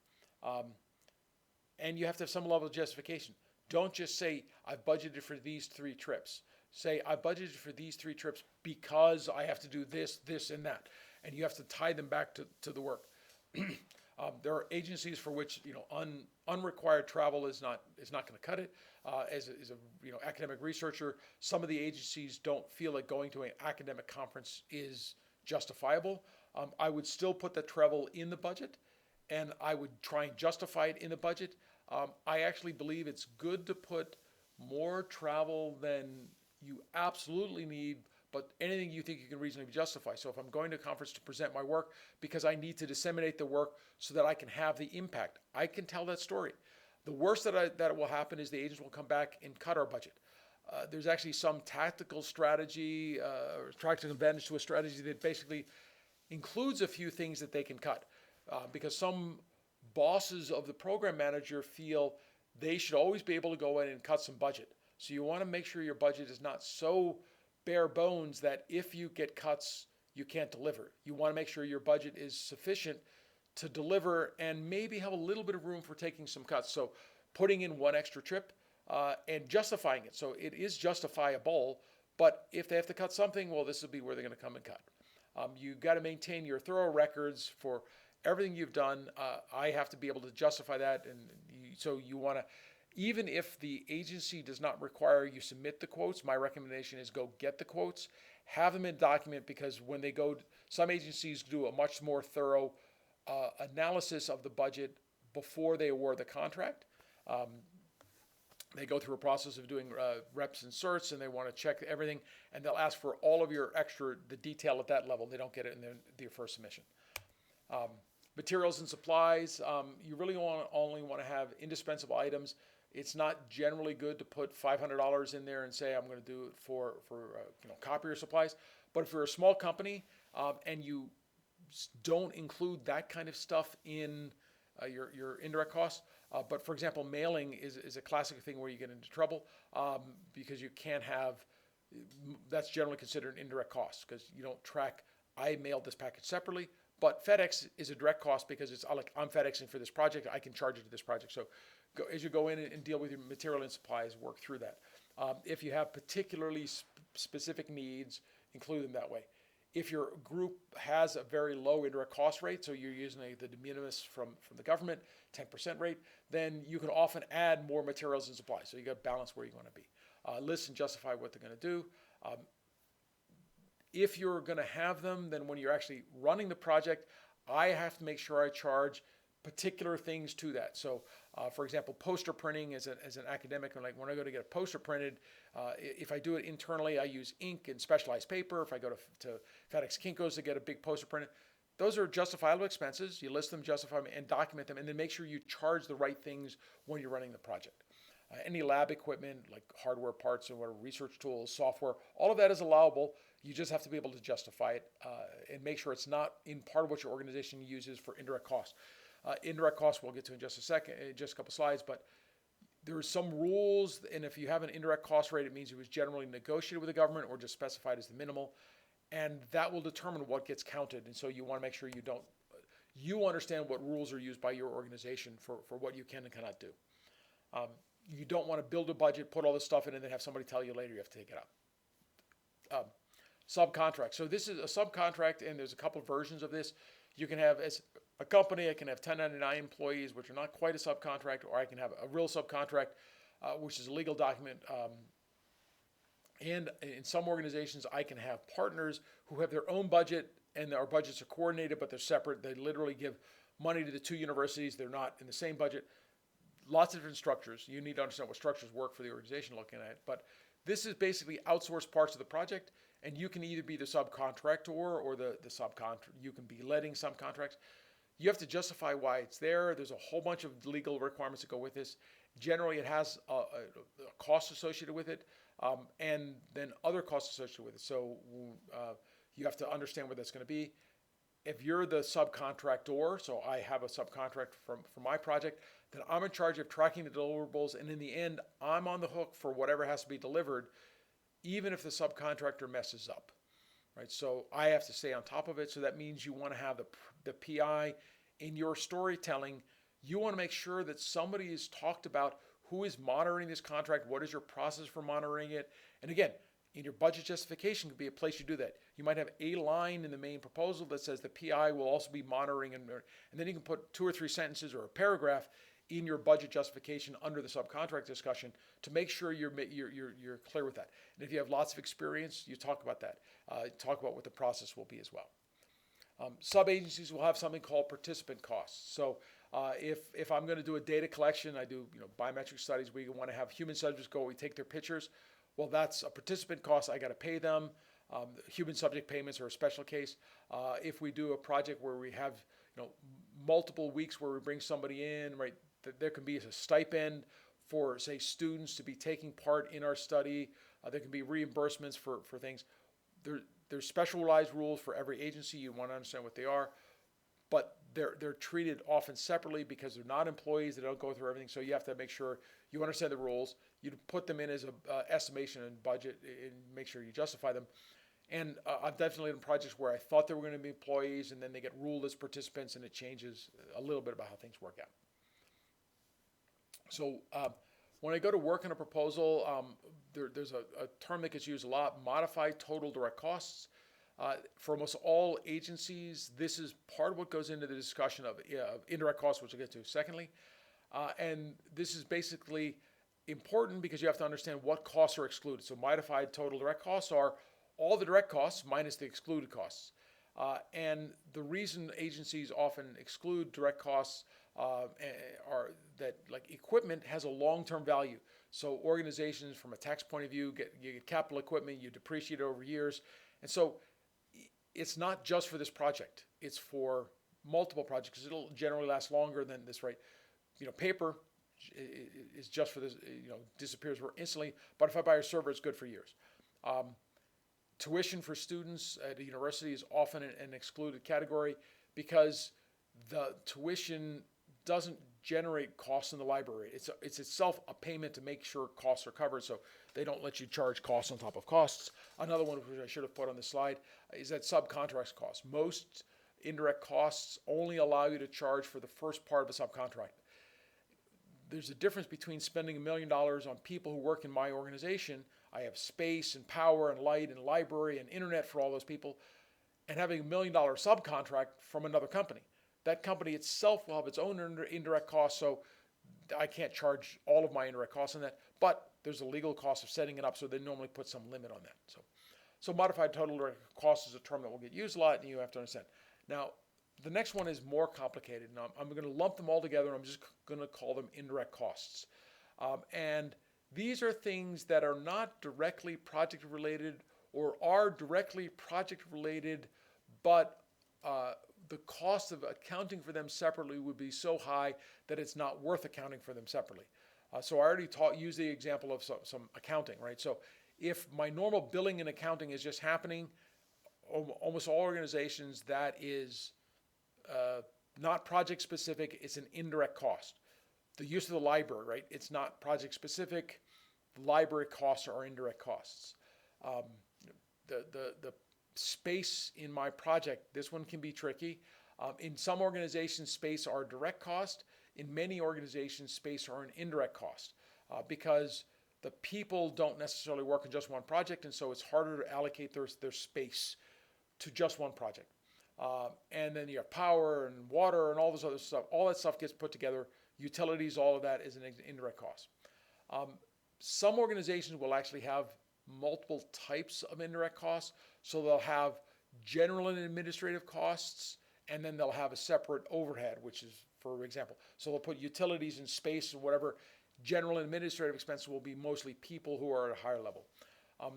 And you have to have some level of justification. Don't just say, I've budgeted for these 3 trips. Say, I budgeted for these 3 trips because I have to do this, this, and that. And you have to tie them back to the work. There are agencies for which unrequired travel is not going to cut it. As a academic researcher, some of the agencies don't feel like going to an academic conference is justifiable. I would still put the travel in the budget, and I would try and justify it in the budget. I actually believe it's good to put more travel than you absolutely need, but anything you think you can reasonably justify. So if I'm going to a conference to present my work because I need to disseminate the work so that I can have the impact, I can tell that story. The worst that will happen is the agents will come back and cut our budget. There's actually some tactical strategy, or tactical advantage to a strategy that basically includes a few things that they can cut. Because some bosses of the program manager feel they should always be able to go in and cut some budget. So you want to make sure your budget is not so bare bones that if you get cuts, you can't deliver. You want to make sure your budget is sufficient to deliver and maybe have a little bit of room for taking some cuts. So putting in one extra trip and justifying it. So it is justifiable, but if they have to cut something, well, this will be where they're going to come and cut. You got to maintain your thorough records for everything you've done. I have to be able to justify that. And so you want to, even if the agency does not require you submit the quotes, my recommendation is go get the quotes, have them in document, because when they go, some agencies do a much more thorough analysis of the budget before they award the contract. They go through a process of doing reps and certs, and they want to check everything, and they'll ask for all of your the detail at that level. They don't get it in their first submission. Materials and supplies, you really only want to have indispensable items. It's not generally good to put $500 in there and say, I'm going to do it for copier supplies. But if you're a small company and you don't include that kind of stuff in your indirect costs, but for example, mailing is a classic thing where you get into trouble because you can't have, that's generally considered an indirect cost because you don't track, I mailed this package separately, but FedEx is a direct cost because it's like, I'm FedExing for this project, I can charge it to this project. So as you go in and deal with your material and supplies, work through that. If you have particularly specific needs, include them that way. If your group has a very low indirect cost rate, so you're using the de minimis from the government, 10% rate, then you can often add more materials and supplies. So you got to balance where you want to be. List and justify what they're going to do. If you're going to have them, then when you're actually running the project, I have to make sure I charge particular things to that. So, for example, poster printing as an academic, when I go to get a poster printed, if I do it internally, I use ink and specialized paper. If I go to FedEx Kinko's to get a big poster printed, those are justifiable expenses. You list them, justify them, and document them, and then make sure you charge the right things when you're running the project. Any lab equipment, like hardware parts or whatever, research tools, software, all of that is allowable. You just have to be able to justify it and make sure it's not in part of what your organization uses for indirect costs. Indirect costs we'll get to in just a second, in just a couple slides, but there are some rules, and if you have an indirect cost rate, it means it was generally negotiated with the government or just specified as the minimal, and that will determine what gets counted. And so you want to make sure you understand what rules are used by your organization for what you can and cannot do. You don't want to build a budget, put all this stuff in, and then have somebody tell you later you have to take it out. Subcontract. So this is a subcontract, and there's a couple of versions of this. You can have, as a company, I can have 1099 employees, which are not quite a subcontract, or I can have a real subcontract, which is a legal document. And in some organizations, I can have partners who have their own budget, and our budgets are coordinated, but they're separate. They literally give money to the two universities. They're not in the same budget. Lots of different structures. You need to understand what structures work for the organization looking at it. But this is basically outsourced parts of the project, and you can either be the subcontractor or the subcontract. You can be letting subcontracts. You have to justify why it's there. There's a whole bunch of legal requirements that go with this. Generally, it has a cost associated with it, and then other costs associated with it. So you have to understand what that's going to be. If you're the subcontractor, so I have a subcontract for my project, then I'm in charge of tracking the deliverables, and in the end, I'm on the hook for whatever has to be delivered, even if the subcontractor messes up, right? So I have to stay on top of it. So that means you want to have the PI in your storytelling. You want to make sure that somebody has talked about who is monitoring this contract, what is your process for monitoring it, and again, in your budget justification could be a place you do that. You might have a line in the main proposal that says the PI will also be monitoring, and then you can put 2 or 3 sentences or a paragraph in your budget justification under the subcontract discussion to make sure you're clear with that. And if you have lots of experience, you talk about that. Talk about what the process will be as well. Sub-agencies will have something called participant costs. So if I'm going to do a data collection, I do biometric studies. We want to have human subjects go, we take their pictures. well, that's a participant cost. I got to pay them. Human subject payments are a special case. If we do a project where we have, multiple weeks where we bring somebody in, right, there can be a stipend for, say, students to be taking part in our study. There can be reimbursements for things. There's specialized rules for every agency. You want to understand what they are, but they're treated often separately because they're not employees. They don't go through everything. So you have to make sure you understand the rules. You put them in as a estimation and budget, and make sure you justify them. And I've definitely done projects where I thought they were going to be employees, and then they get ruled as participants, and it changes a little bit about how things work out. So when I go to work on a proposal, there's a term that gets used a lot: modified total direct costs. For almost all agencies, this is part of what goes into the discussion of indirect costs, which we'll get to secondly. And this is basically important because you have to understand what costs are excluded. So modified total direct costs are all the direct costs minus the excluded costs. And the reason agencies often exclude direct costs are that, like, equipment has a long-term value. So organizations, from a tax point of view, you get capital equipment, you depreciate it over years. And so it's not just for this project. It's for multiple projects because it'll generally last longer than this, right? Paper is just for this, disappears instantly. But if I buy a server, it's good for years. Tuition for students at a university is often an excluded category because the tuition doesn't generate costs in the library. It's itself a payment to make sure costs are covered, so they don't let you charge costs on top of costs. Another one, which I should have put on the slide, is that subcontract costs. Most indirect costs only allow you to charge for the first part of a subcontract. There's a difference between spending $1 million on people who work in my organization. I have space and power and light and library and internet for all those people, and having $1 million subcontract from another company. That company itself will have its own indirect costs, so I can't charge all of my indirect costs on that, but there's a legal cost of setting it up, so they normally put some limit on that. So modified total direct cost is a term that will get used a lot, and you have to understand. Now, the next one is more complicated. Now, I'm going to lump them all together, and I'm just going to call them indirect costs. And these are things that are not directly project related or are directly project related, but the cost of accounting for them separately would be so high that it's not worth accounting for them separately. So I already used the example of some accounting, right? So if my normal billing and accounting is just happening, almost all organizations, that is not project specific, it's an indirect cost. The use of the library, right? It's not project specific. The library costs are indirect costs. The space in my project, this one can be tricky. In some organizations, space are direct cost. In many organizations, space are an indirect cost because the people don't necessarily work on just one project, and so it's harder to allocate their space to just one project. And then you have power and water and all this other stuff. All that stuff gets put together. Utilities, all of that is an indirect cost. Some organizations will actually have multiple types of indirect costs. So they'll have general and administrative costs, and then they'll have a separate overhead, which is, for example, so they'll put utilities and space and whatever. General and administrative expenses will be mostly people who are at a higher level.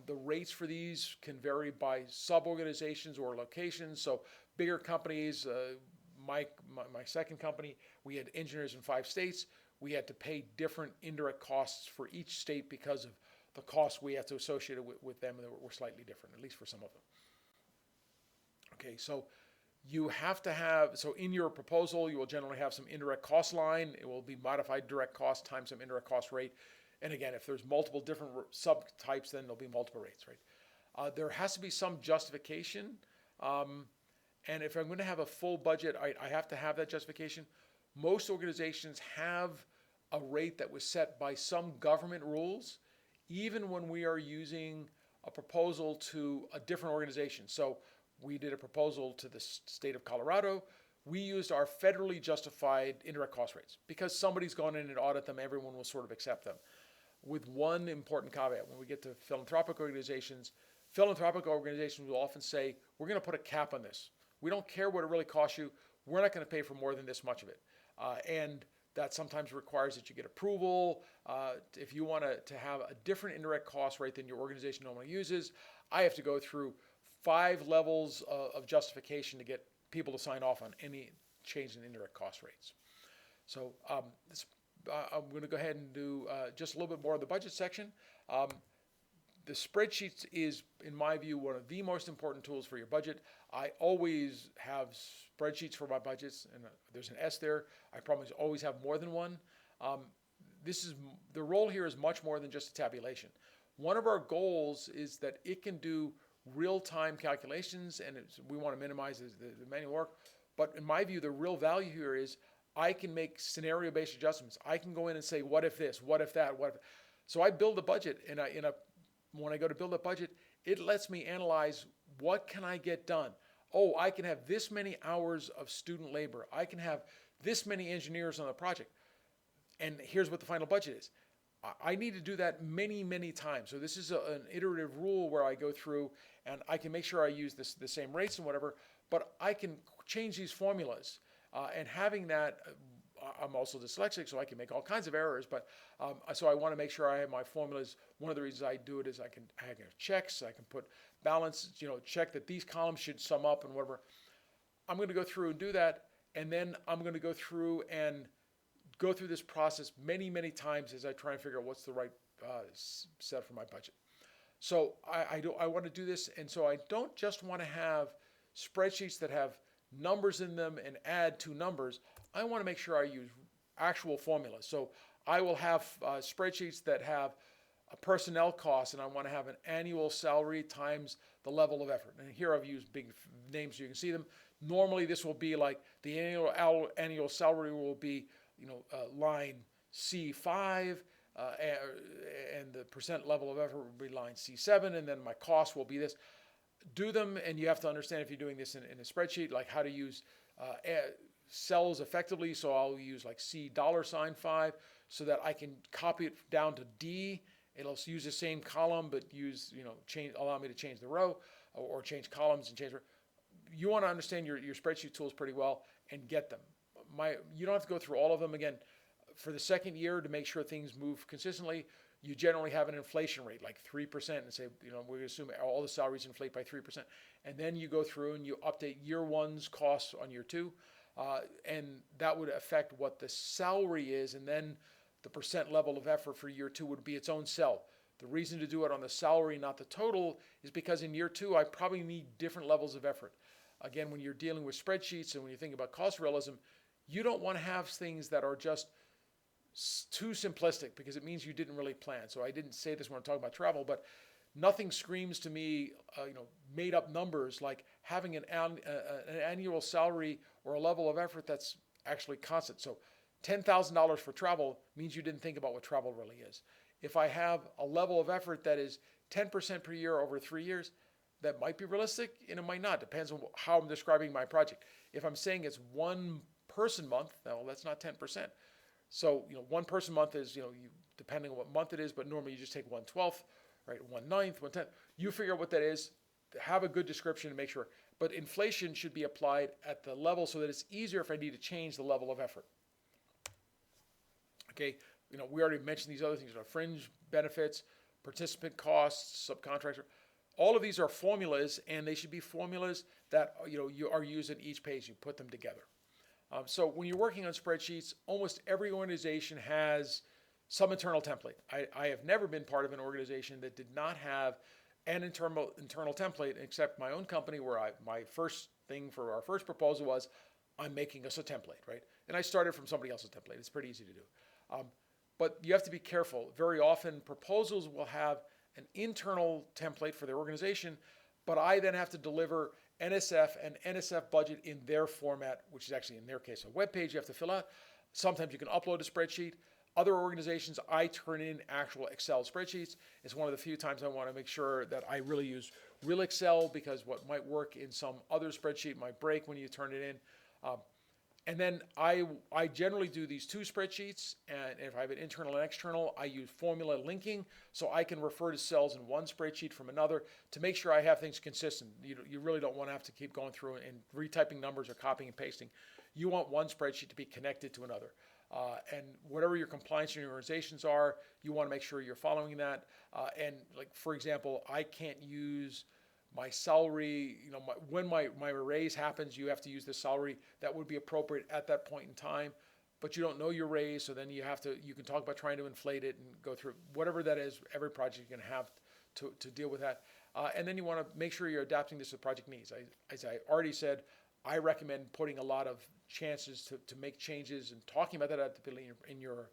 The rates for these can vary by sub-organizations or locations. So bigger companies, my second company, we had engineers in 5 states. We had to pay different indirect costs for each state because of the costs we had to associate with them, and they were slightly different, at least for some of them. Okay, so you have to have, so in your proposal, you will generally have some indirect cost line. It will be modified direct cost times some indirect cost rate. And again, if there's multiple different subtypes, then there'll be multiple rates, right? There has to be some justification. And if I'm going to have a full budget, I have to have that justification. Most organizations have a rate that was set by some government rules, even when we are using a proposal to a different organization. So we did a proposal to the state of Colorado. We used our federally justified indirect cost rates because somebody's gone in and audited them. Everyone will sort of accept them. With one important caveat: when we get to philanthropic organizations will often say, we're going to put a cap on this. We don't care what it really costs you. We're not going to pay for more than this much of it. And That sometimes requires that you get approval. If you want to have a different indirect cost rate than your organization normally uses, I have to go through 5 levels of justification to get people to sign off on any change in indirect cost rates. So I'm going to go ahead and do just a little bit more of the budget section. The spreadsheets is, in my view, one of the most important tools for your budget. I always have spreadsheets for my budgets, and there's an S there. I probably always have more than one. The role here is much more than just a tabulation. One of our goals is that it can do real-time calculations, and we want to minimize the manual work. But in my view, the real value here is I can make scenario-based adjustments. I can go in and say, what if this, what if that, what if... So I build a budget, and when I go to build a budget, it lets me analyze what can I get done. Oh, I can have this many hours of student labor. I can have this many engineers on the project. And here's what the final budget is. I need to do that many, many times. So this is an iterative rule where I go through and I can make sure I use the same rates and whatever, but I can change these formulas. And having that, I'm also dyslexic, so I can make all kinds of errors, but so I want to make sure I have my formulas. One of the reasons I do it is I can have checks, I can put balance, check that these columns should sum up and whatever. I'm going to go through and do that, and then I'm going to go through this process many, many times as I try and figure out what's the right set for my budget. So I want to do this, and so I don't just want to have spreadsheets that have numbers in them and add 2 numbers. I want to make sure I use actual formulas. So I will have spreadsheets that have a personnel cost, and I want to have an annual salary times the level of effort. And here I've used big names so you can see them. Normally this will be like the annual salary will be line C5, and the percent level of effort will be line C7, and then my cost will be this. Do them, and you have to understand if you're doing this in a spreadsheet, like how to use cells effectively. So I'll use like $5 so that I can copy it down to D. It'll use the same column, but allow me to change the row or change columns and change. You want to understand your spreadsheet tools pretty well and get them. You don't have to go through all of them again. For the second year, to make sure things move consistently, you generally have an inflation rate like 3% and say, we're going to assume all the salaries inflate by 3%. And then you go through and you update year 1's costs on year 2. And that would affect what the salary is. And then the percent level of effort for year 2 would be its own cell. The reason to do it on the salary, not the total, is because in year 2, I probably need different levels of effort. Again, when you're dealing with spreadsheets and when you think about cost realism, you don't want to have things that are just too simplistic because it means you didn't really plan. So I didn't say this when I'm talking about travel, but nothing screams to me, made up numbers like having an annual salary or a level of effort that's actually constant. So $10,000 for travel means you didn't think about what travel really is. If I have a level of effort that is 10% per year over 3 years, that might be realistic and it might not. Depends on how I'm describing my project. If I'm saying it's 1 person month, well, that's not 10%. So, 1 person month is, depending on what month it is, but normally you just take 1/12, right? 1/9, 1/10. You figure out what that is, have a good description and make sure. But inflation should be applied at the level so that it's easier if I need to change the level of effort. Okay, we already mentioned these other things, fringe benefits, participant costs, subcontractor. All of these are formulas, and they should be formulas that, you are using each page. You put them together. So when you're working on spreadsheets, almost every organization has some internal template. I have never been part of an organization that did not have an internal template, except my own company, where my first thing for our first proposal was, I'm making us a template, right? And I started from somebody else's template. It's pretty easy to do. But you have to be careful. Very often, proposals will have an internal template for their organization, but I then have to deliver NSF and NSF budget in their format, which is actually in their case a web page you have to fill out. Sometimes you can upload a spreadsheet. Other organizations, I turn in actual Excel spreadsheets. It's one of the few times I want to make sure that I really use real Excel, because what might work in some other spreadsheet might break when you turn it in. And then I generally do these 2 spreadsheets, and if I have an internal and external, I use formula linking, so I can refer to cells in one spreadsheet from another to make sure I have things consistent. You really don't want to have to keep going through and retyping numbers or copying and pasting. You want one spreadsheet to be connected to another. And whatever your compliance and your organizations are, you want to make sure you're following that. And like, for example, I can't use my salary, when my raise happens, you have to use the salary that would be appropriate at that point in time, but you don't know your raise, so then you can talk about trying to inflate it and go through whatever that is. Every project you can have to deal with that. And then you want to make sure you're adapting this to project needs. As I already said, I recommend putting a lot of chances to make changes and talking about that at the beginning in your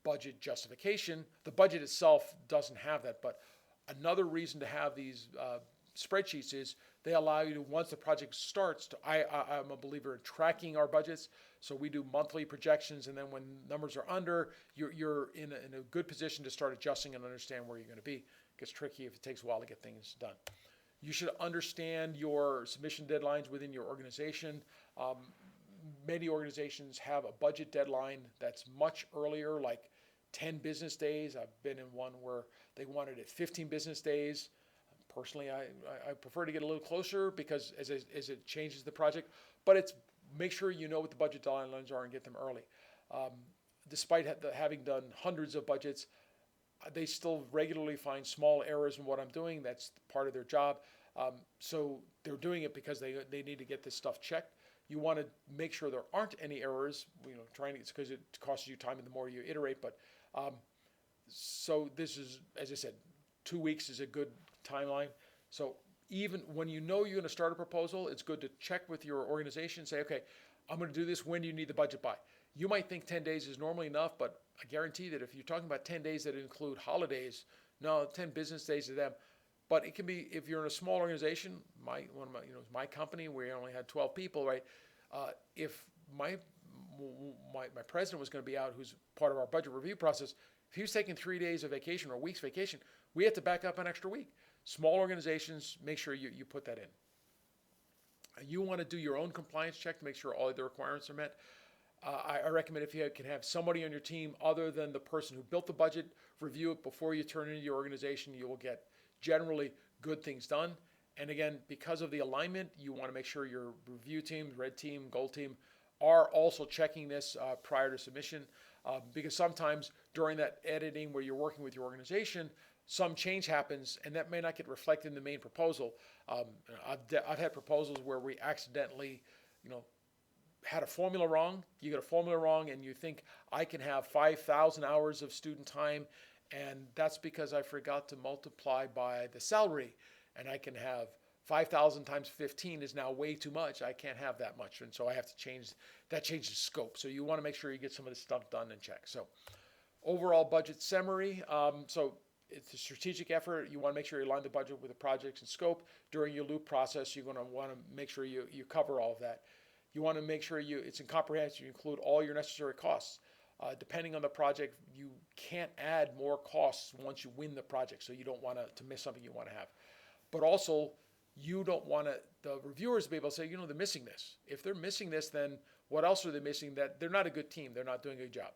budget justification. The budget itself doesn't have that, but another reason to have these spreadsheets is they allow you to, once the project starts, I'm a believer in tracking our budgets. So we do monthly projections, and then when numbers are under, you're in a good position to start adjusting and understand where you're going to be. It gets tricky if it takes a while to get things done. You should understand your submission deadlines within your organization. Many organizations have a budget deadline that's much earlier, like 10 business days. I've been in one where they wanted it 15 business days. Personally, I prefer to get a little closer because as it changes the project, but make sure you know what the budget deadlines are and get them early. Despite having done hundreds of budgets, they still regularly find small errors in what I'm doing. That's part of their job. So they're doing it because they need to get this stuff checked. You want to make sure there aren't any errors, because it costs you time and the more you iterate. But so this is, as I said, 2 weeks is a good timeline. So even when you know you're going to start a proposal, it's good to check with your organization and say, okay, I'm going to do this. When do you need the budget by? You might think 10 days is normally enough, but I guarantee that if you're talking about 10 days that include holidays, no, 10 business days to them. But it can be, if you're in a small organization, my company, we only had 12 people, right? If my president was going to be out, who's part of our budget review process, if he was taking 3 days of vacation or a week's vacation, we had to back up an extra week. Small organizations, make sure you put that in. You want to do your own compliance check to make sure all of the requirements are met. I recommend if you can have somebody on your team other than the person who built the budget, review it before you turn it into your organization. You will get generally good things done. And again, because of the alignment, you want to make sure your review team, red team, gold team, are also checking this prior to submission. Because sometimes during that editing where you're working with your organization, some change happens and that may not get reflected in the main proposal. I've had proposals where we accidentally, had a formula wrong. You get a formula wrong and you think I can have 5,000 hours of student time, and that's because I forgot to multiply by the salary, and I can have 5,000 times 15 is now way too much. I can't have that much, and so I have to change. That changes scope. So you want to make sure you get some of this stuff done and checked. So overall budget summary. So it's a strategic effort. You want to make sure you align the budget with the projects and scope. During your loop process, you're going to want to make sure you cover all of that. You want to make sure it's in comprehensive. You include all your necessary costs. Depending on the project, you can't add more costs once you win the project, so you don't want to miss something you want to have. But also, you don't want the reviewers to be able to say, they're missing this. If they're missing this, then what else are they missing? That they're not a good team. They're not doing a good job.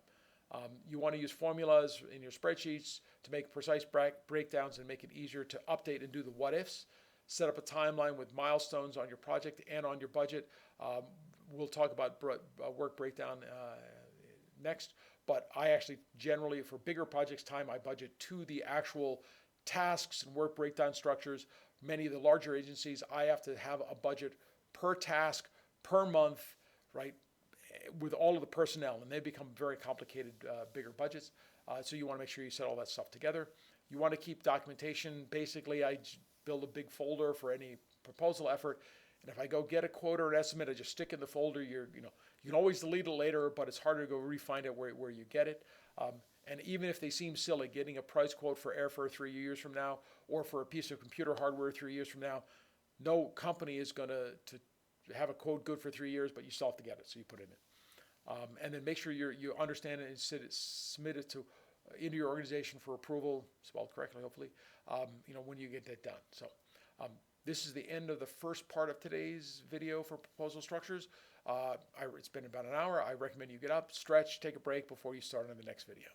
You want to use formulas in your spreadsheets to make precise breakdowns and make it easier to update and do the what-ifs. Set up a timeline with milestones on your project and on your budget. We'll talk about work breakdown next, but I actually generally, for bigger projects, tie my budget to the actual tasks and work breakdown structures. Many of the larger agencies, I have to have a budget per task, per month, right, with all of the personnel, and they become very complicated, bigger budgets. So you want to make sure you set all that stuff together. You want to keep documentation. Basically, I build a big folder for any proposal effort. And if I go get a quote or an estimate, I just stick in the folder. You can always delete it later, but it's harder to go re-find it where you get it. And even if they seem silly, getting a price quote for airfare 3 years from now, or for a piece of computer hardware 3 years from now, no company is going to have a quote good for 3 years, but you still have to get it, so you put it in. And then make sure you understand it and submit it into your organization for approval, spelled correctly, hopefully, when you get that done. So. This is the end of the first part of today's video for proposal structures. It's been about an hour. I recommend you get up, stretch, take a break before you start on the next video.